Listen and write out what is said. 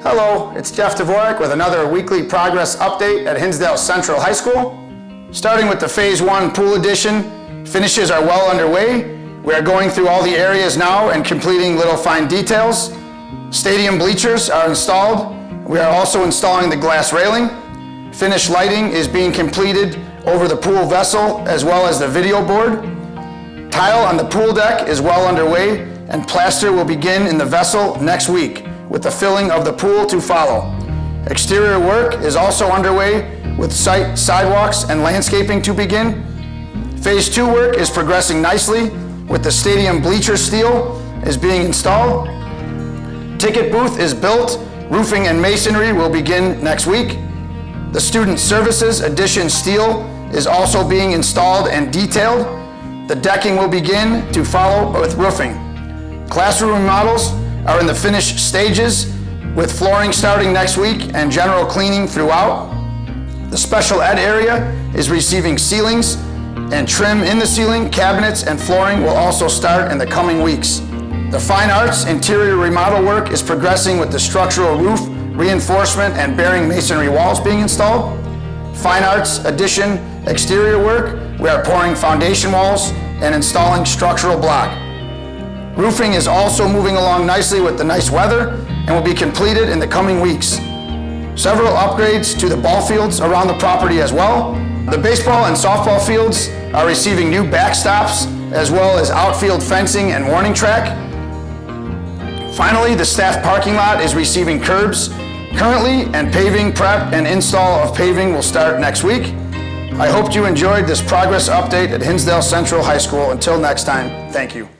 Hello, it's Jeff Dvorak with another weekly progress update at Hinsdale Central High School. Starting with the Phase 1 pool addition, finishes are well underway. We are going through all the areas now and completing little fine details. Stadium bleachers are installed. We are also installing the glass railing. Finished lighting is being completed over the pool vessel as well as the video board. Tile on the pool deck is well underway, and plaster will begin in the vessel next week, with the filling of the pool to follow. Exterior work is also underway with site sidewalks and landscaping to begin. Phase 2 work is progressing nicely with the stadium bleacher steel is being installed. Ticket booth is built, roofing and masonry will begin next week. The student services addition steel is also being installed and detailed. The decking will begin to follow with roofing. Classroom remodels are in the finished stages with flooring starting next week and general cleaning throughout. The special ed area is receiving ceilings and trim in the ceiling, cabinets and flooring will also start in the coming weeks. The fine arts interior remodel work is progressing with the structural roof, reinforcement and bearing masonry walls being installed. Fine arts addition exterior work, we are pouring foundation walls and installing structural block. Roofing is also moving along nicely with the nice weather and will be completed in the coming weeks. Several upgrades to the ball fields around the property as well. The baseball and softball fields are receiving new backstops as well as outfield fencing and warning track. Finally, the staff parking lot is receiving curbs currently, and paving prep and install of paving will start next week. I hope you enjoyed this progress update at Hinsdale Central High School. Until next time, thank you.